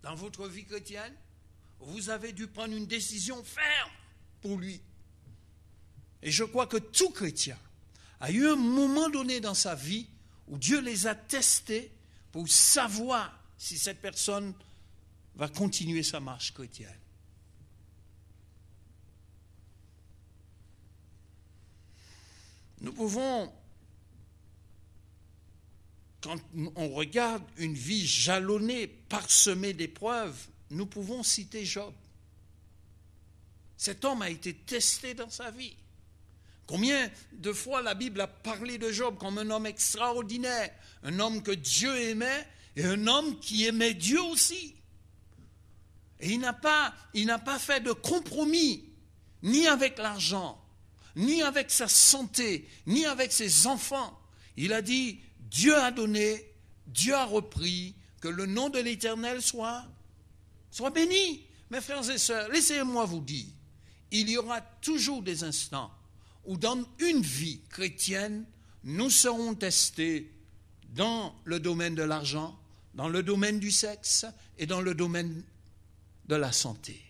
dans votre vie chrétienne, vous avez dû prendre une décision ferme pour lui. Et je crois que tout chrétien a eu un moment donné dans sa vie où Dieu les a testés pour savoir si cette personne va continuer sa marche chrétienne. Nous pouvons, quand on regarde une vie jalonnée, parsemée d'épreuves, nous pouvons citer Job. Cet homme a été testé dans sa vie. Combien de fois la Bible a parlé de Job comme un homme extraordinaire, un homme que Dieu aimait et un homme qui aimait Dieu aussi. Et il n'a pas fait de compromis, ni avec l'argent, ni avec sa santé, ni avec ses enfants. Il a dit, Dieu a donné, Dieu a repris, que le nom de l'Éternel soit béni. Mes frères et sœurs, laissez-moi vous dire, il y aura toujours des instants où dans une vie chrétienne, nous serons testés dans le domaine de l'argent, dans le domaine du sexe et dans le domaine de la santé.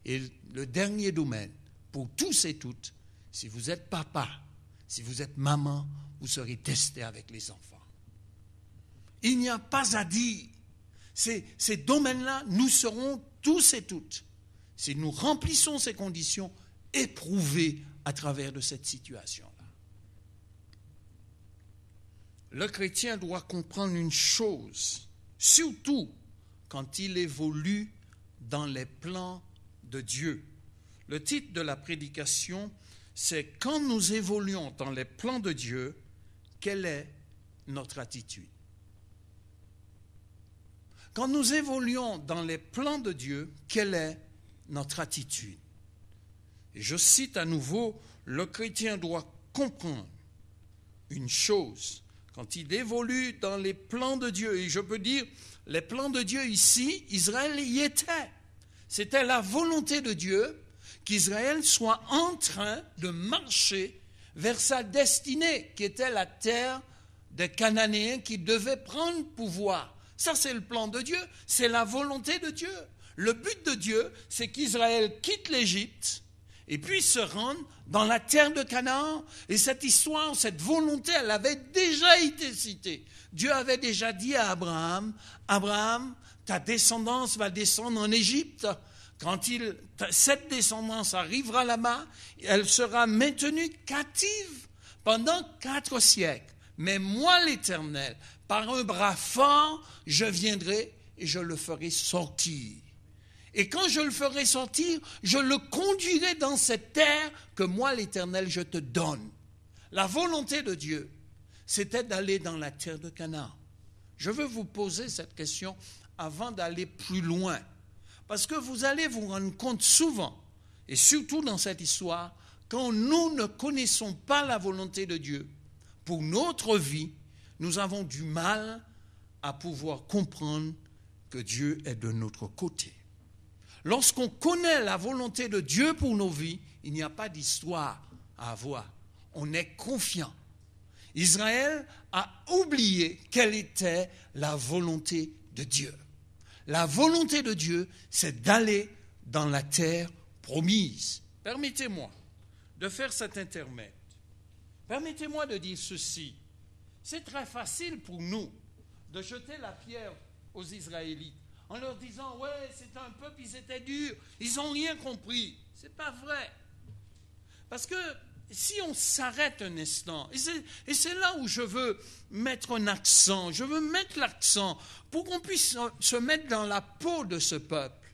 Et le dernier domaine, pour tous et toutes, si vous êtes papa, si vous êtes maman, vous serez testé avec les enfants. Il n'y a pas à dire. Ces domaines-là, nous serons tous et toutes, si nous remplissons ces conditions, éprouvés à travers de cette situation-là. Le chrétien doit comprendre une chose, surtout quand il évolue dans les plans de Dieu. Le titre de la prédication, c'est « Quand nous évoluons dans les plans de Dieu, quelle est notre attitude ?» Quand nous évoluons dans les plans de Dieu, quelle est notre attitude? Et je cite à nouveau, le chrétien doit comprendre une chose, quand il évolue dans les plans de Dieu, et je peux dire, les plans de Dieu ici, Israël y était. C'était la volonté de Dieu qu'Israël soit en train de marcher vers sa destinée, qui était la terre des Cananéens qui devaient prendre pouvoir. Ça, c'est le plan de Dieu, c'est la volonté de Dieu. Le but de Dieu, c'est qu'Israël quitte l'Égypte et puisse se rendre dans la terre de Canaan. Et cette histoire, cette volonté, elle avait déjà été citée. Dieu avait déjà dit à Abraham, « Abraham, ta descendance va descendre en Égypte. Quand cette descendance arrivera là-bas, elle sera maintenue captive pendant 4 siècles. Mais moi, l'Éternel, par un bras fort, je viendrai et je le ferai sortir. Et quand je le ferai sortir, je le conduirai dans cette terre que moi, l'Éternel, je te donne. » La volonté de Dieu, c'était d'aller dans la terre de Canaan. Je veux vous poser cette question avant d'aller plus loin. Parce que vous allez vous rendre compte souvent, et surtout dans cette histoire, quand nous ne connaissons pas la volonté de Dieu pour notre vie, nous avons du mal à pouvoir comprendre que Dieu est de notre côté. Lorsqu'on connaît la volonté de Dieu pour nos vies, il n'y a pas d'histoire à avoir. On est confiant. Israël a oublié quelle était la volonté de Dieu. La volonté de Dieu, c'est d'aller dans la terre promise. Permettez-moi de faire cet intermède. Permettez-moi de dire ceci. C'est très facile pour nous de jeter la pierre aux Israélites en leur disant « Ouais, c'est un peuple, ils étaient durs, ils n'ont rien compris. » Ce n'est pas vrai. Parce que si on s'arrête un instant, et c'est là où je veux mettre un accent, je veux mettre l'accent pour qu'on puisse se mettre dans la peau de ce peuple.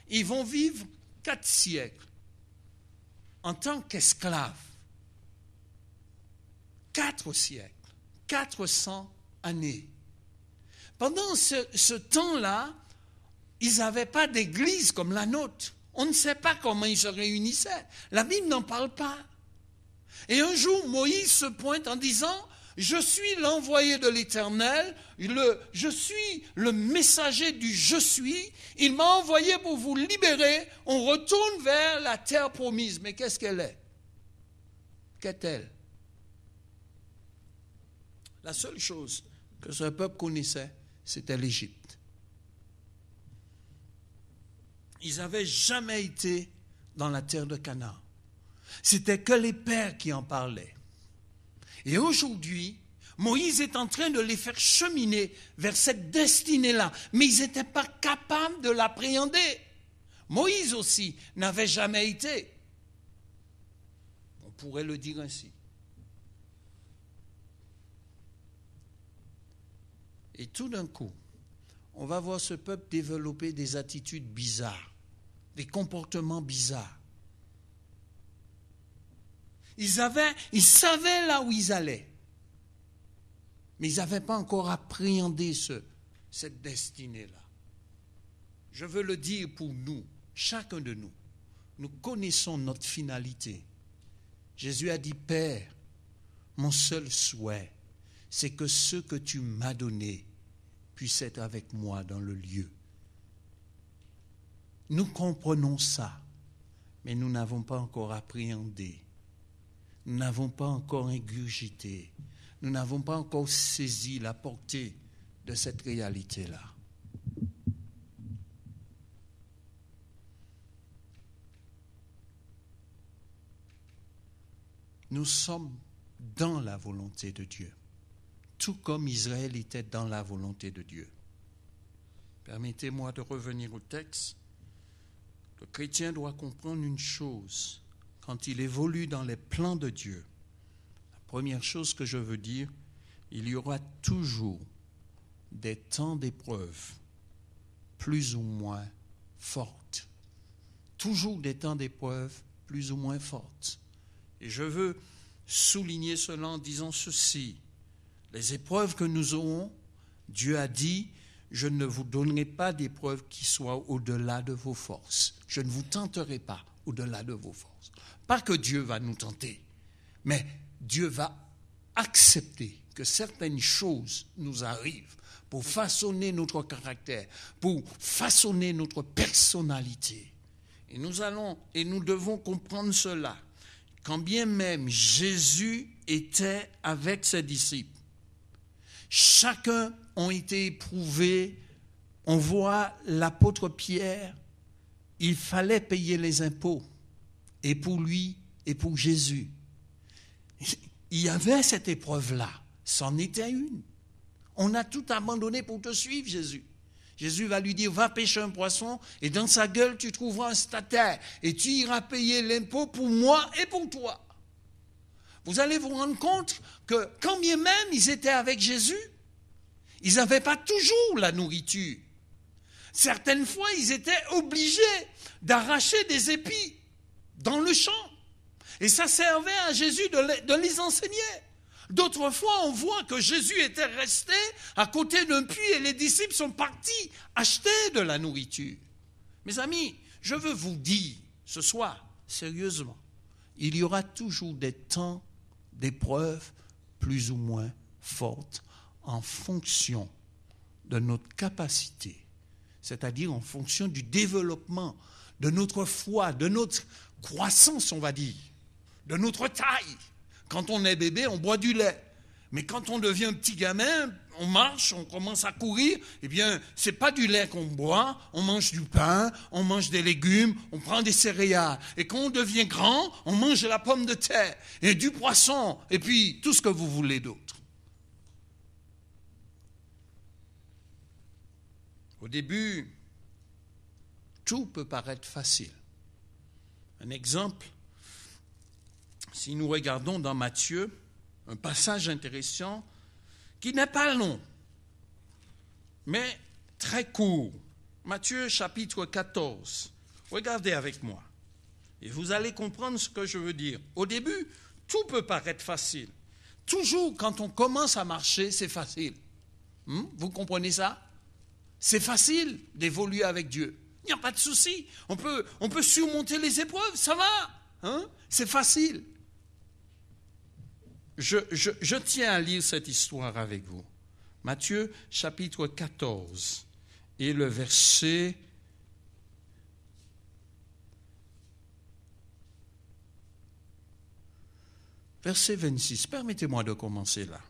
Ils vont vivre 4 siècles en tant qu'esclaves. 4 siècles, 400 années. Pendant ce temps-là, ils n'avaient pas d'église comme la nôtre. On ne sait pas comment ils se réunissaient. La Bible n'en parle pas. Et un jour, Moïse se pointe en disant « Je suis l'envoyé de l'Éternel, je suis le messager du je suis, il m'a envoyé pour vous libérer, on retourne vers la terre promise. » Mais qu'est-ce qu'elle est? Qu'est-elle? La seule chose que ce peuple connaissait, c'était l'Égypte. ils n'avaient jamais été dans la terre de Canaan. C'était que les pères qui en parlaient. Et aujourd'hui, Moïse est en train de les faire cheminer vers cette destinée-là, mais ils n'étaient pas capables de l'appréhender. Moïse aussi n'avait jamais été. On pourrait le dire ainsi. Et tout d'un coup, on va voir ce peuple développer des attitudes bizarres, des comportements bizarres. Ils savaient là où ils allaient, mais ils n'avaient pas encore appréhendé cette destinée-là. Je veux le dire pour nous, chacun de nous. Nous connaissons notre finalité. Jésus a dit, Père, mon seul souhait, c'est que ce que tu m'as donné puisse être avec moi dans le lieu. Nous comprenons ça, mais nous n'avons pas encore appréhendé. Nous n'avons pas encore ingurgité. Nous n'avons pas encore saisi la portée de cette réalité-là. Nous sommes dans la volonté de Dieu, tout comme Israël était dans la volonté de Dieu. Permettez-moi de revenir au texte. Le chrétien doit comprendre une chose. Quand il évolue dans les plans de Dieu, la première chose que je veux dire, il y aura toujours des temps d'épreuve plus ou moins fortes. Toujours des temps d'épreuve plus ou moins fortes. Et je veux souligner cela en disant ceci. Les épreuves que nous aurons, Dieu a dit, je ne vous donnerai pas d'épreuves qui soient au-delà de vos forces. Je ne vous tenterai pas au-delà de vos forces. Pas que Dieu va nous tenter, mais Dieu va accepter que certaines choses nous arrivent pour façonner notre caractère, pour façonner notre personnalité. Et nous devons comprendre cela. Quand bien même Jésus était avec ses disciples, chacun a été éprouvé. On voit l'apôtre Pierre, il fallait payer les impôts. Et pour lui, et pour Jésus. Il y avait cette épreuve-là. C'en était une. On a tout abandonné pour te suivre, Jésus. Jésus va lui dire, va pêcher un poisson, et dans sa gueule, tu trouveras un stataire, et tu iras payer l'impôt pour moi et pour toi. Vous allez vous rendre compte que, quand bien même ils étaient avec Jésus, ils n'avaient pas toujours la nourriture. Certaines fois, ils étaient obligés d'arracher des épis dans le champ. Et ça servait à Jésus de les enseigner. D'autres fois, on voit que Jésus était resté à côté d'un puits et les disciples sont partis acheter de la nourriture. Mes amis, je veux vous dire ce soir, sérieusement, il y aura toujours des temps d'épreuves plus ou moins fortes en fonction de notre capacité, c'est-à-dire en fonction du développement de notre foi, de notre croissance, on va dire, de notre taille. Quand on est bébé, on boit du lait. Mais quand on devient un petit gamin, on marche, on commence à courir, eh bien, c'est pas du lait qu'on boit, on mange du pain, on mange des légumes, on prend des céréales. Et quand on devient grand, on mange de la pomme de terre et du poisson, et puis tout ce que vous voulez d'autre. Au début, tout peut paraître facile. Un exemple, si nous regardons dans Matthieu, un passage intéressant qui n'est pas long, mais très court. Matthieu chapitre 14. Regardez avec moi. Et vous allez comprendre ce que je veux dire. Au début, tout peut paraître facile. Toujours quand on commence à marcher, c'est facile. Vous comprenez ça? C'est facile d'évoluer avec Dieu. Il n'y a pas de souci. On peut surmonter les épreuves, ça va. C'est facile. Je tiens à lire cette histoire avec vous. Matthieu chapitre 14 et le verset 26. Permettez-moi de commencer là.